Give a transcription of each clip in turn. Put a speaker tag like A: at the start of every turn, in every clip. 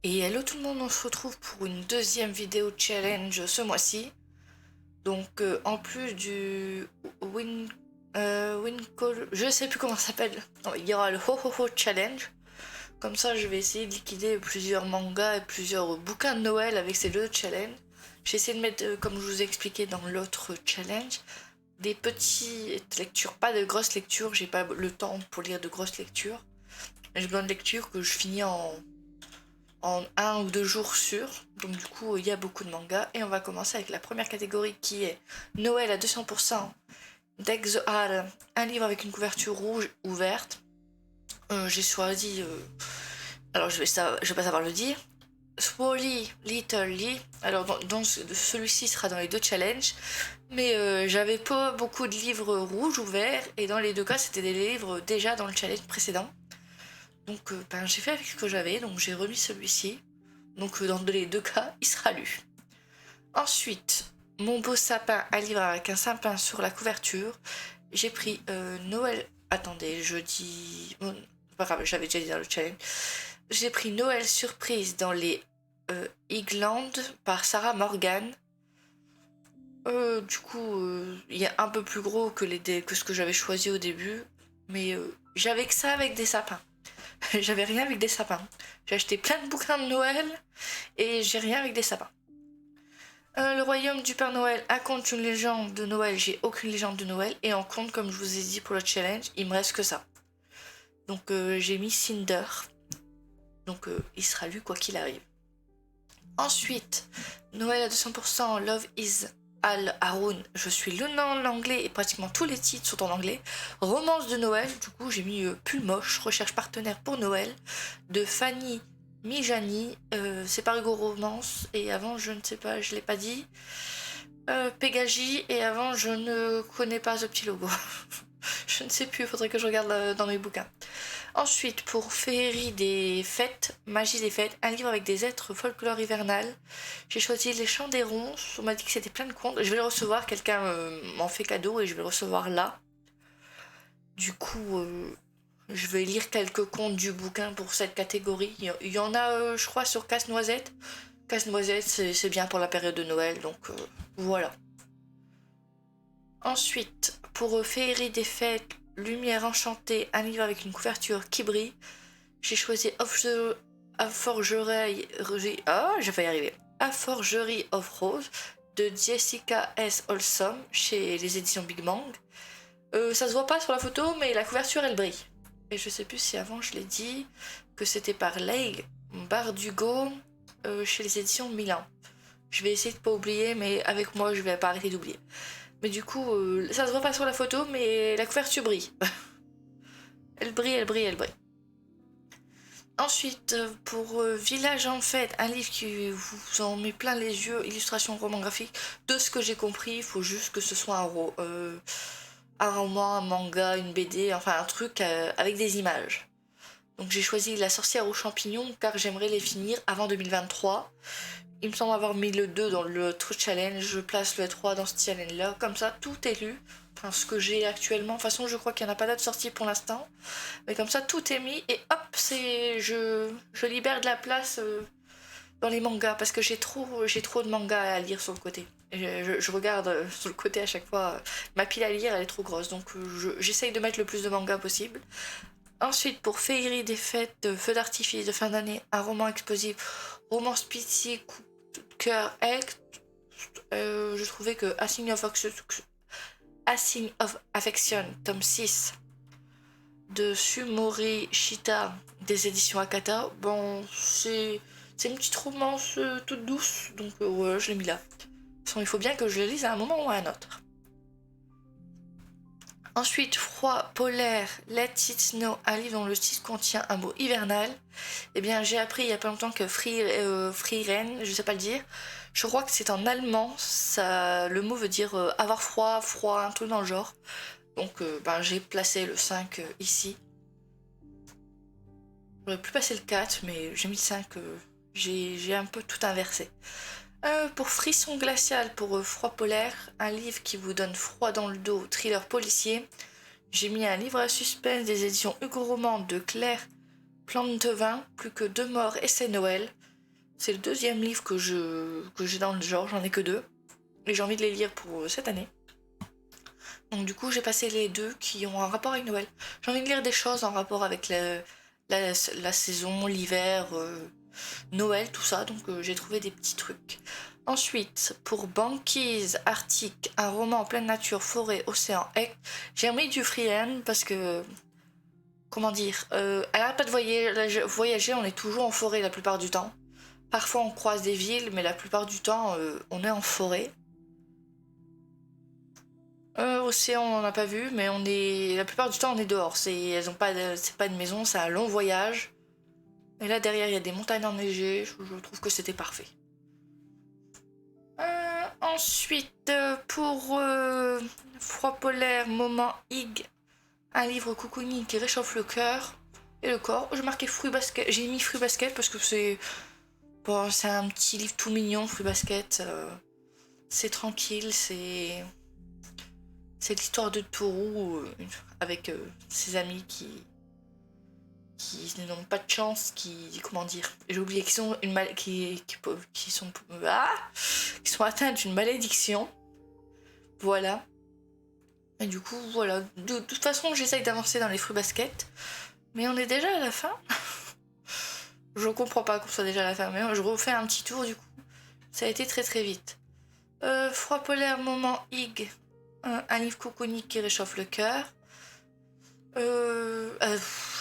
A: Et hello tout le monde, on se retrouve pour une deuxième vidéo challenge ce mois-ci. Donc en plus du win call, je sais plus comment ça s'appelle. Non, il y aura le ho ho ho challenge. Comme ça, je vais essayer de liquider plusieurs mangas et plusieurs bouquins de Noël avec ces deux challenges. J'ai essayé de mettre, comme je vous ai expliqué dans l'autre challenge, des petites lectures, pas de grosses lectures. J'ai pas le temps pour lire de grosses lectures. J'ai besoin de lectures que je finis en 1 ou 2 jours sûrs. Donc du coup, il y a beaucoup de mangas. Et on va commencer avec la première catégorie qui est Noël à 200%. Deck the Hall, un livre avec une couverture rouge ou verte. J'ai choisi... alors je vais pas savoir le dire. Swally Little Lee. Alors celui-ci sera dans les deux challenges. Mais j'avais pas beaucoup de livres rouges ou verts. Et dans les deux cas, c'était des livres déjà dans le challenge précédent. Donc j'ai fait avec ce que j'avais. Donc j'ai remis celui-ci. Donc dans les deux cas, il sera lu. Ensuite, Mon beau sapin, un livre avec un sapin sur la couverture. J'ai pris Noël... Attendez, je dis... Bon, pas grave, j'avais déjà dit dans le challenge. J'ai pris Noël surprise dans les England par Sarah Morgan. Du coup, il est un peu plus gros que ce que j'avais choisi au début. Mais j'avais que ça avec des sapins. J'avais rien avec des sapins. J'ai acheté plein de bouquins de Noël et j'ai rien avec des sapins. Le royaume du Père Noël, un conte, une légende de Noël. J'ai aucune légende de Noël. Et en compte, comme je vous ai dit pour le challenge, il me reste que ça. Donc j'ai mis Cinder. Donc il sera lu quoi qu'il arrive. Ensuite, Noël à 200%, Love is Al Haroun. Je suis le nom en anglais et pratiquement tous les titres sont en anglais. Romance de Noël, du coup j'ai mis Pull Moche, recherche partenaire pour Noël, de Fanny Mijani, c'est par Hugo Romance, et avant je ne sais pas, je l'ai pas dit. Pégagie, et avant je ne connais pas ce petit logo. Je ne sais plus, il faudrait que je regarde dans mes bouquins. Ensuite, pour Féerie des fêtes, Magie des fêtes, un livre avec des êtres folklore hivernal. J'ai choisi Les Chants des Ronces. On m'a dit que c'était plein de contes. Je vais le recevoir, quelqu'un m'en fait cadeau et je vais le recevoir là. Du coup, je vais lire quelques contes du bouquin pour cette catégorie. Il y en a, je crois, sur Casse-Noisette. Casse-Noisette, c'est bien pour la période de Noël, donc voilà. Ensuite, pour Féerie des fêtes, Lumière enchantée, un livre avec une couverture qui brille. J'ai choisi A Forgery... Ah, je vais y arriver. A Forgery of Rose de Jessica S. Olsom chez les éditions Big Bang. Ça se voit pas sur la photo, mais la couverture elle brille. Et je sais plus si avant je l'ai dit que c'était par Leigh Bardugo chez les éditions Milan. Je vais essayer de pas oublier, mais avec moi je vais pas arrêter d'oublier. Mais du coup, ça se voit pas sur la photo, mais la couverture brille. Elle brille, elle brille, elle brille. Ensuite, pour Village en fête, un livre qui vous en met plein les yeux, illustration, roman graphique. De ce que j'ai compris, il faut juste que ce soit un roman, un manga, une BD, enfin un truc avec des images. Donc j'ai choisi La sorcière aux champignons car j'aimerais les finir avant 2023. Il me semble avoir mis le 2 dans l'autre challenge, je place le 3 dans ce challenge-là. Comme ça, tout est lu. Enfin, ce que j'ai actuellement. De toute façon, je crois qu'il n'y en a pas d'autres sorties pour l'instant. Mais comme ça, tout est mis et hop, je libère de la place dans les mangas parce que j'ai trop de mangas à lire sur le côté. Je regarde sur le côté à chaque fois. Ma pile à lire, elle est trop grosse. Donc, j'essaye de mettre le plus de mangas possible. Ensuite, pour Féerie des fêtes, Feux d'artifice de fin d'année, un roman explosif, romance pitié, coup de cœur, je trouvais que A Sign of Affection, tome 6, de Sumori Shita, des éditions Akata, bon, c'est une petite romance toute douce, donc ouais, je l'ai mis là. De toute façon, il faut bien que je le lise à un moment ou à un autre. Ensuite, Froid polaire, Let It Snow, un livre dont le titre contient un mot hivernal. Eh bien, j'ai appris il y a pas longtemps que Frieren, je sais pas le dire, je crois que c'est en allemand, ça, le mot veut dire avoir froid, froid, un truc dans le genre. Donc, j'ai placé le 5 ici. J'aurais pu passer le 4, mais j'ai mis le 5, j'ai un peu tout inversé. Pour Frisson glacial, pour Froid polaire, un livre qui vous donne froid dans le dos, thriller policier. J'ai mis un livre à suspense des éditions Hugo Roman de Claire Plante de vin, plus que 2 morts et c'est Noël. C'est le deuxième livre que j'ai dans le genre, j'en ai que 2. Et j'ai envie de les lire pour cette année. Donc du coup j'ai passé les 2 qui ont un rapport avec Noël. J'ai envie de lire des choses en rapport avec la saison, l'hiver, Noël, tout ça. Donc j'ai trouvé des petits trucs. Ensuite, pour Banquise Arctique, un roman en pleine nature, forêt, océan, aigle, j'ai mis du freehand parce que, comment dire, elle arrête pas de voyager, on est toujours en forêt la plupart du temps. Parfois on croise des villes, mais la plupart du temps on est en forêt. Océan on n'en a pas vu, mais la plupart du temps on est dehors. C'est pas une maison, c'est un long voyage. Et là derrière il y a des montagnes enneigées, je trouve que c'était parfait. Ensuite, pour Froid polaire, moment Ig, un livre cocooning qui réchauffe le cœur et le corps. J'ai marqué fruit basket, j'ai mis fruit basket parce que c'est un petit livre tout mignon, fruit basket. C'est tranquille, c'est l'histoire de Toru avec ses amis qui n'ont pas de chance, comment dire, j'ai oublié, qui sont atteints d'une malédiction. Voilà. Et du coup, voilà. De toute façon, j'essaye d'avancer dans les fruits baskets. Mais on est déjà à la fin. Je comprends pas qu'on soit déjà à la fin. Mais je refais un petit tour du coup. Ça a été très très vite. Froid polaire, moment Ig. Un livre cocooning qui réchauffe le cœur.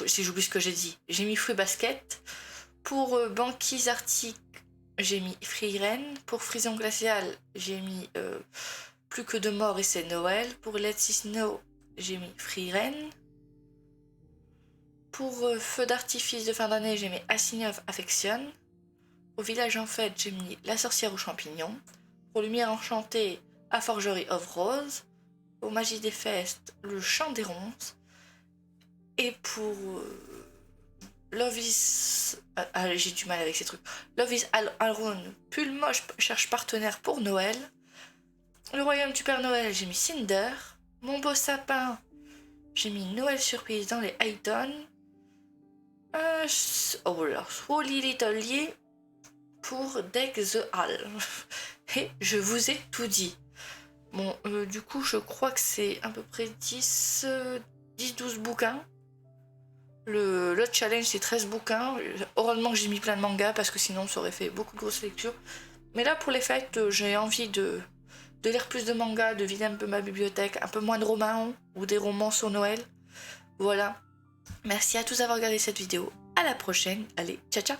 A: Si j'oublie ce que j'ai dit. J'ai mis fruits basket. Pour Banquise Arctique, j'ai mis Freeren. Pour Frison glacial, j'ai mis plus que 2 morts et c'est Noël. Pour Let's See Snow, j'ai mis Freeren. Pour Feu d'artifice de fin d'année, j'ai mis Assignov affectionne. Au village en fête, j'ai mis La sorcière aux champignons. Pour Lumière enchantée, A Forgery of Rose. Au Magie des festes, Le chant des ronces. Et pour Love is... j'ai du mal avec ces trucs. Love is Alrone, Pull moche cherche partenaire pour Noël. Le royaume du Père Noël, j'ai mis Cinder. Mon beau sapin, j'ai mis Noël surprise dans les Hayton. Oh là, Swally Little Lie pour Deck the Hall. Et je vous ai tout dit. Bon, du coup, je crois que c'est à peu près 10-12 bouquins. Le challenge, c'est 13 bouquins. Heureusement que j'ai mis plein de mangas parce que sinon, ça aurait fait beaucoup de grosses lectures. Mais là, pour les fêtes, j'ai envie de lire plus de mangas, de vider un peu ma bibliothèque, un peu moins de romans ou des romans sur Noël. Voilà. Merci à tous d'avoir regardé cette vidéo. À la prochaine. Allez, ciao ciao.